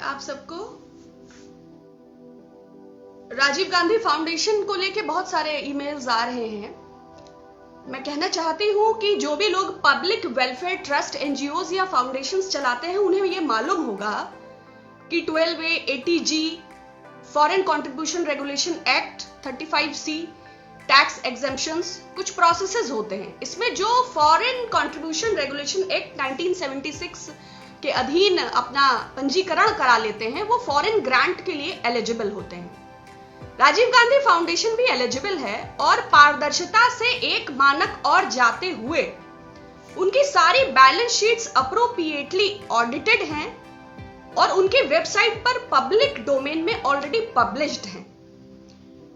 आप सबको राजीव गांधी फाउंडेशन को लेके बहुत सारे ईमेल्स आ रहे हैं। मैं कहना चाहती हूं कि जो भी लोग पब्लिक वेलफेयर ट्रस्ट, एनजीओज या फाउंडेशंस चलाते हैं उन्हें ये मालूम होगा कि 12A, 80G, foreign contribution regulation act, 35C, tax exemptions, कुछ प्रोसेसेस होते हैं। इसमें जो फॉरेन कंट्रीब्यूशन रेगुलेशन एक्ट 1976 के अधीन अपना पंजीकरण करा लेते हैं वो फॉरेन ग्रांट के लिए एलिजिबल होते हैं। राजीव गांधी फाउंडेशन भी एलिजिबल है और पारदर्शिता से एक मानक और जाते हुए उनकी सारी बैलेंस शीट्स अप्रोप्रिएटली ऑडिटेड हैं और उनकी वेबसाइट पर पब्लिक डोमेन में ऑलरेडी पब्लिश्ड हैं।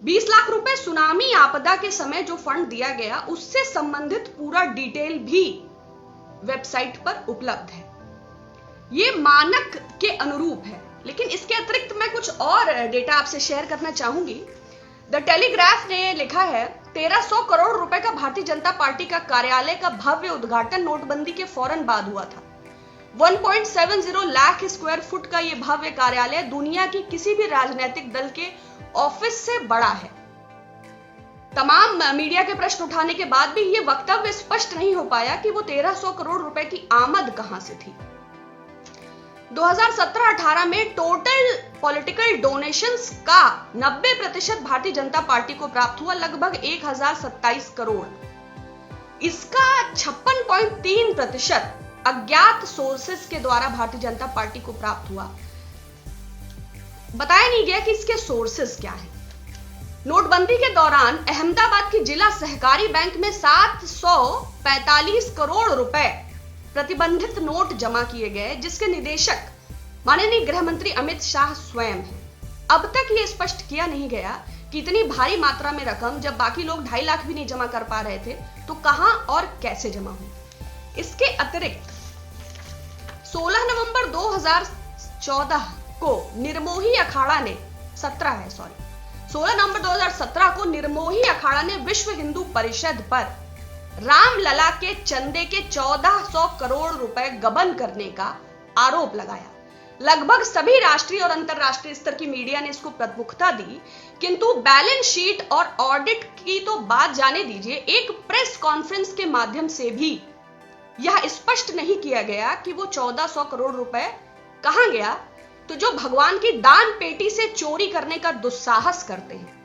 20 लाख रुपए सुनामी आपदा के समय जो फंड दिया गया उससे संबंधित पूरा डिटेल भी वेबसाइट पर उपलब्ध है। ये मानक के अनुरूप है, लेकिन इसके अतिरिक्त मैं कुछ और डेटा आपसे शेयर करना चाहूंगी। द टेलीग्राफ ने लिखा है 1300 करोड़ रुपए का भारतीय जनता पार्टी का कार्यालय का भव्य उद्घाटन नोटबंदी के फौरन बाद हुआ था। 1.70 लाख स्क्वायर फुट का यह भव्य कार्यालय दुनिया की किसी भी राजनीतिक दल के ऑफिस से बड़ा है। तमाम मीडिया के प्रश्न उठाने के बाद भी यह वक्तव्य स्पष्ट नहीं हो पाया कि वो 1300 करोड़ रुपए की आमद कहां से थी। 2017-18 में टोटल पॉलिटिकल डोनेशंस का 90% भारतीय जनता पार्टी को प्राप्त हुआ, लगभग 1027 करोड़। इसका 56.3% अज्ञात सोर्सेस के द्वारा भारतीय जनता पार्टी को प्राप्त हुआ। बताया नहीं गया कि इसके सोर्सेस क्या है। नोटबंदी के दौरान अहमदाबाद की जिला सहकारी बैंक में 745 करोड़ रुपए प्रतिबंधित नोट जमा किए गए, जिसके निदेशक माननीय गृह मंत्री अमित शाह स्वयं हैं। अब तक ये स्पष्ट किया नहीं गया कि इतनी भारी मात्रा में रकम जब बाकी लोग 2.5 लाख भी नहीं जमा कर पा रहे थे तो कहां और कैसे जमा हुई। इसके अतिरिक्त 16 नवंबर 2014 को निर्मोही अखाड़ा ने 16 नवंबर 2017 को निर्मोही अखाड़ा ने विश्व हिंदू परिषद पर रामलला के चंदे के 1400 करोड़ रुपए गबन करने का आरोप लगाया। लगभग सभी राष्ट्रीय और अंतरराष्ट्रीय स्तर की मीडिया ने इसको प्रमुखता दी, किंतु बैलेंस शीट और ऑडिट की तो बात जाने दीजिए, एक प्रेस कॉन्फ्रेंस के माध्यम से भी यह स्पष्ट नहीं किया गया कि वो 1400 करोड़ रुपए कहां गया। तो जो भगवान की दान पेटी से चोरी करने का दुस्साहस करते हैं,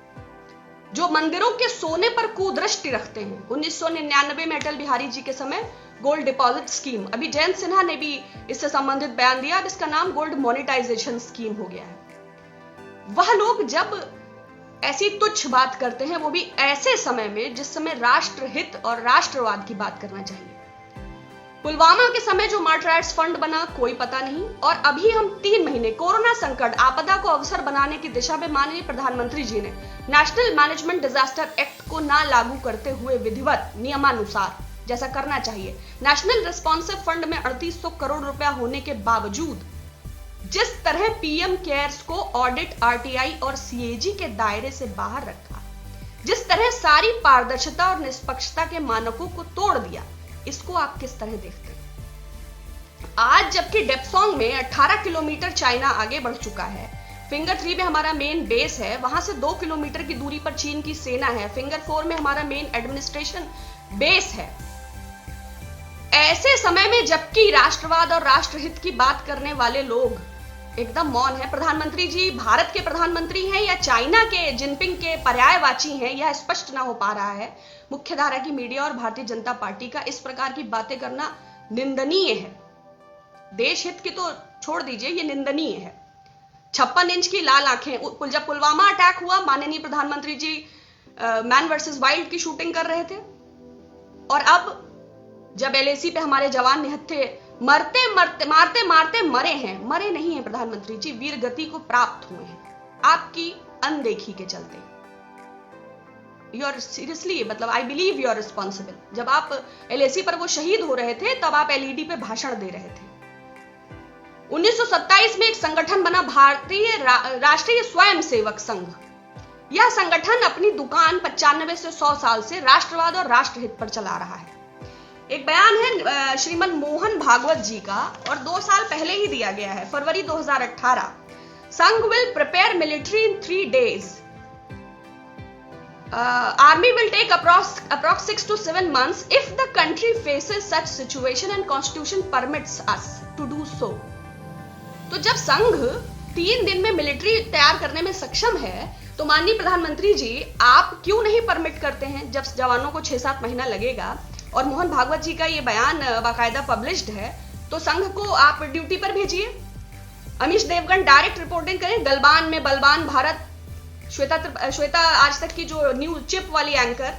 जो मंदिरों के सोने पर कुदृष्टि रखते हैं, 1999 में अटल बिहारी जी के समय गोल्ड डिपॉजिट स्कीम, अभी जयंत सिन्हा ने भी इससे संबंधित बयान दिया, अब इसका नाम गोल्ड मोनेटाइजेशन स्कीम हो गया है। वह लोग जब ऐसी तुच्छ बात करते हैं, वो भी ऐसे समय में जिस समय राष्ट्रहित और राष्ट्रवाद की बात करना चाहिए। पुलवामा के समय जो मार्टराइट्स फंड बना कोई पता नहीं, और अभी हम 3 महीने कोरोना संकट आपदा को अवसर बनाने की दिशा में माननीय प्रधानमंत्री जी ने नेशनल मैनेजमेंट डिजास्टर एक्ट को ना लागू करते हुए विधिवत नियमानुसार जैसा करना चाहिए नेशनल रिस्पॉन्सिव फंड में 3800 करोड़ रुपया होने के बावजूद जिस तरह पीएम केयर्स को ऑडिट, आरटीआई और सीएजी के दायरे से बाहर रखा, जिस तरह सारी पारदर्शिता और निष्पक्षता के मानकों को तोड़ दिया, इसको आप किस तरह देखते हैं? आज जबकि डेप्सोंग में 18 किलोमीटर चाइना आगे बढ़ चुका है, फिंगर 3 में हमारा मेन बेस है, वहां से 2 किलोमीटर की दूरी पर चीन की सेना है, फिंगर 4 में हमारा मेन एडमिनिस्ट्रेशन बेस है। ऐसे समय में जबकि राष्ट्रवाद और राष्ट्रहित की बात करने वाले लोग एकदम मौन है। प्रधानमंत्री जी भारत के प्रधानमंत्री हैं या चाइना के जिनपिंग के पर्यायवाची हैं, यह स्पष्ट ना हो पा रहा है। मुख्यधारा की मीडिया और भारतीय जनता पार्टी का इस प्रकार की बातें करना निंदनीय है। देश हित की तो छोड़ दीजिए, ये निंदनीय है। 56 इंच की लाल आंखें, जब पुलवामा अटैक हुआ माननीय प्रधानमंत्री जी मैन वर्सेस वाइल्ड की शूटिंग कर रहे थे, और अब जब एलएसी पे हमारे जवान निहत्थे मारते मारते मरे हैं, मरे नहीं हैं प्रधानमंत्री जी, वीर गति को प्राप्त हुए हैं आपकी अनदेखी के चलते। यू आर सीरियसली, मतलब I believe you are responsible. जब आप एलएसी पर वो शहीद हो रहे थे तब आप एलईडी पे भाषण दे रहे थे। 1927 में एक संगठन बना भारतीय राष्ट्रीय स्वयंसेवक संघ, यह संगठन अपनी दुकान 95 से 100 साल से राष्ट्रवाद और राष्ट्रहित पर चला रहा है। एक बयान है श्रीमन मोहन भागवत जी का और 2 साल पहले ही दिया गया है, फरवरी 2018। संघ will prepare military in 3 days. Army will take approx 6 to 7 months if the country faces such situation and constitution permits us to do so. तो जब संघ 3 दिन में मिलिट्री तैयार करने में सक्षम है तो माननीय प्रधानमंत्री जी आप क्यों नहीं परमिट करते हैं जब जवानों को 6-7 महीना लगेगा। और मोहन भागवत जी का ये बयान बाकायदा पब्लिश्ड है, तो संघ को आप ड्यूटी पर भेजिए। अमीश देवगन डायरेक्ट रिपोर्टिंग करें गलवान में बलवान भारत। श्वेता आज तक की जो न्यूज चिप वाली एंकर,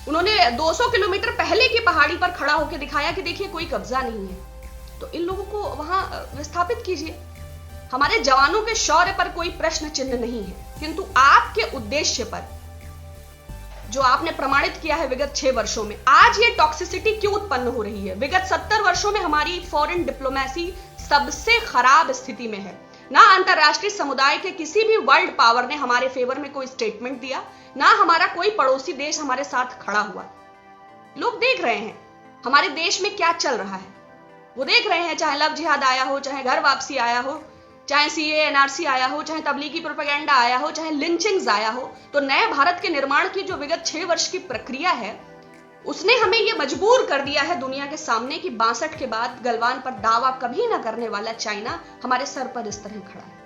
उन्होंने 200 किलोमीटर पहले की पहाड़ी पर खड़ा होकर दिखाया कि देखिए कोई कब्जा नहीं है। तो इन लोगों को वहां विस्थापित कीजिए। हमारे जवानों के शौर्य पर कोई प्रश्न चिन्ह नहीं है, किंतु आपके उद्देश्य पर जो आपने प्रमाणित किया है विगत 6 वर्षों में, आज ये टॉक्सिसिटी क्यों उत्पन्न हो रही है। विगत 70 वर्षों में हमारी फॉरेन डिप्लोमेसी सबसे खराब स्थिति में है। ना अंतरराष्ट्रीय समुदाय के किसी भी वर्ल्ड पावर ने हमारे फेवर में कोई स्टेटमेंट दिया, ना हमारा कोई पड़ोसी देश हमारे साथ खड़ा हुआ। लोग देख रहे हैं हमारे देश में क्या चल रहा है, वो देख रहे हैं, चाहे लव जिहाद आया हो, चाहे घर वापसी आया हो, चाहे सीए एनआरसी आया हो, चाहे तबलीगी प्रोपेगेंडा आया हो, चाहे लिंचिंग्स आया हो। तो नए भारत के निर्माण की जो विगत 6 वर्ष की प्रक्रिया है उसने हमें ये मजबूर कर दिया है दुनिया के सामने कि 62 के बाद गलवान पर दावा कभी ना करने वाला चाइना हमारे सर पर इस तरह खड़ा है।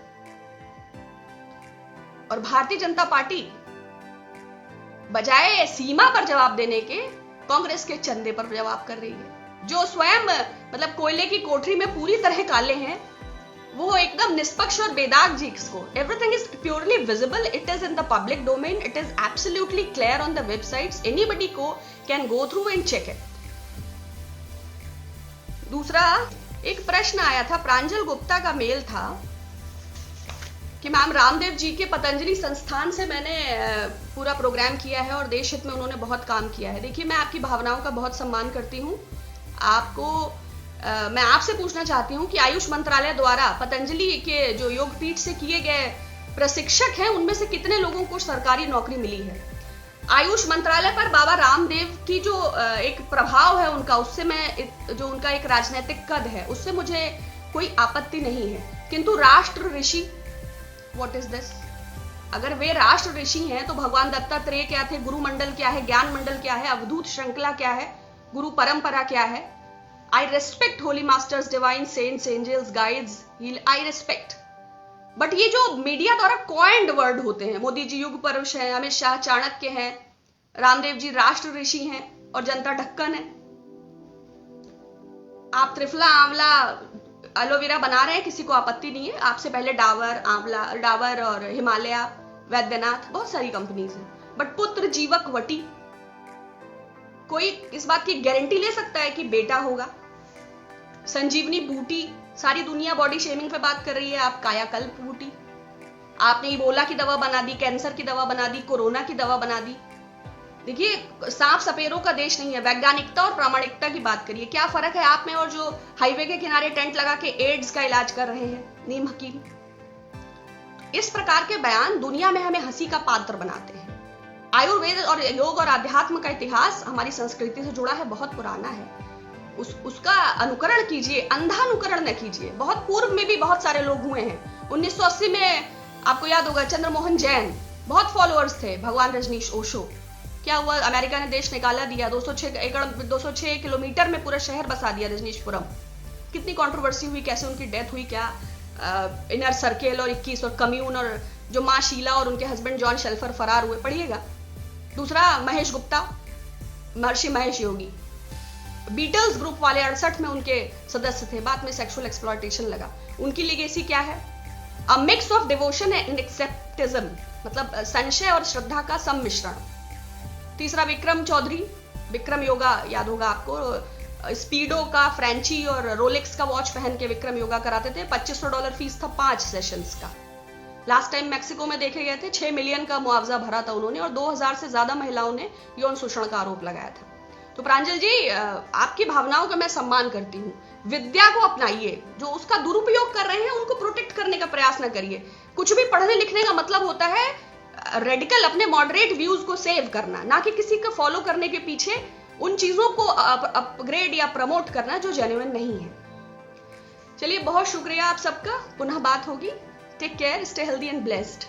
और भारतीय जनता पार्टी बजाय सीमा पर जवाब देने के कांग्रेस के चंदे पर जवाब कर रही है। जो स्वयं मतलब कोयले की कोठरी में पूरी तरह काले हैं, वो एकदम निष्पक्ष और बेदाग जी इसको, everything is purely visible, it is in the public domain, it is absolutely clear on the websites, anybody को can go through and check it. दूसरा एक प्रश्न आया था, प्रांजल गुप्ता का मेल था कि मैम रामदेव जी के पतंजलि संस्थान से मैंने पूरा प्रोग्राम किया है और देश हित में उन्होंने बहुत काम किया है। देखिए मैं आपकी भावनाओं का बहुत सम्मान करती हूँ। आपको मैं आपसे पूछना चाहती हूँ कि आयुष मंत्रालय द्वारा पतंजलि के जो योगपीठ से किए गए प्रशिक्षक हैं उनमें से कितने लोगों को सरकारी नौकरी मिली है। आयुष मंत्रालय पर बाबा रामदेव की जो एक प्रभाव है उनका, उससे मैं जो उनका एक राजनीतिक कद है उससे मुझे कोई आपत्ति नहीं है, किंतु राष्ट्र ऋषि, व्हाट इज दिस? अगर वे राष्ट्र ऋषि हैं तो भगवान दत्तात्रेय क्या थे, गुरु मंडल क्या है, ज्ञान मंडल क्या है, अवधूत श्रृंखला क्या है, गुरु परंपरा क्या है। I respect holy masters, divine saints, angels, guides, I respect. But ये जो मीडिया द्वारा कॉइंड वर्ड होते हैं, मोदी जी युग पुरुष हैं, अमित शाह चाणक्य हैं, रामदेव जी राष्ट्र ऋषि हैं और जनता ढक्कन है। आप त्रिफला आंवला एलोवेरा बना रहे हैं, किसी को आपत्ति नहीं है। आपसे पहले डाबर, आंवला, डाबर और हिमालय, वैद्यनाथ, बहुत सारी कंपनीज हैं। बट पुत्र जीवक वटी, कोई इस बात की गारंटी ले सकता है कि बेटा होगा? संजीवनी बूटी, सारी दुनिया बॉडी शेमिंग पे बात कर रही है, आप कायाकल्प बूटी। आपने इबोला की दवा बना दी, कैंसर की दवा बना दी, कोरोना की दवा बना दी। देखिए सांप सपेरों का देश नहीं है, वैज्ञानिकता और प्रामाणिकता की बात करिए। क्या फर्क है आप में और जो हाईवे के किनारे टेंट लगा के एड्स का इलाज कर रहे हैं नीम हकीम? इस प्रकार के बयान दुनिया में हमें हंसी का पात्र बनाते हैं। आयुर्वेद और योग और अध्यात्म का इतिहास हमारी संस्कृति से जुड़ा है, बहुत पुराना है। उसका अनुकरण कीजिए, अंधा अनुकरण न कीजिए। बहुत पूर्व में भी बहुत सारे लोग हुए हैं। 1980 में आपको याद होगा चंद्रमोहन जैन, बहुत फॉलोअर्स थे। भगवान रजनीश ओशो, क्या हुआ? अमेरिका ने देश निकाला दिया, 206 किलोमीटर में पूरा शहर बसा दिया रजनीशपुरम। कितनी कंट्रोवर्सी हुई, कैसे उनकी डेथ हुई, क्या इनर सर्किल और 21 और कम्यून, और जो माँ शीला और उनके हस्बैंड जॉन शेल्फर फरार हुए, पढ़िएगा। दूसरा महेश गुप्ता, महर्षि महेश योगी, बीटल्स ग्रुप वाले 68 में उनके सदस्य थे, बाद में सेक्सुअल एक्सप्लॉयटेशन लगा। उनकी लीगेसी क्या है? A mix of devotion and scepticism, मतलब संशय और श्रद्धा का सम्मिश्रण। तीसरा विक्रम चौधरी, विक्रम योगा याद होगा आपको, स्पीडो का, फ्रेंची और रोलेक्स का वॉच पहन के विक्रम योगा कराते थे। $2500 फीस था 5 सेशंस का। लास्ट टाइम मैक्सिको में देखे गए थे, 6 मिलियन का मुआवजा भरा था उन्होंने और 2000 से ज्यादा महिलाओं ने यौन शोषण का आरोप लगाया था। तो प्रांजल जी, आपकी भावनाओं का मैं सम्मान करती हूँ। विद्या को अपनाइए, जो उसका दुरुपयोग कर रहे हैं उनको प्रोटेक्ट करने का प्रयास न करिए। कुछ भी पढ़ने लिखने का मतलब होता है रेडिकल अपने मॉडरेट व्यूज को सेव करना, ना कि किसी को फॉलो करने के पीछे उन चीजों को अपग्रेड या प्रमोट करना जो जेन्युइन नहीं है। चलिए बहुत शुक्रिया आप सबका, पुनः बात होगी। Take care, stay healthy and blessed.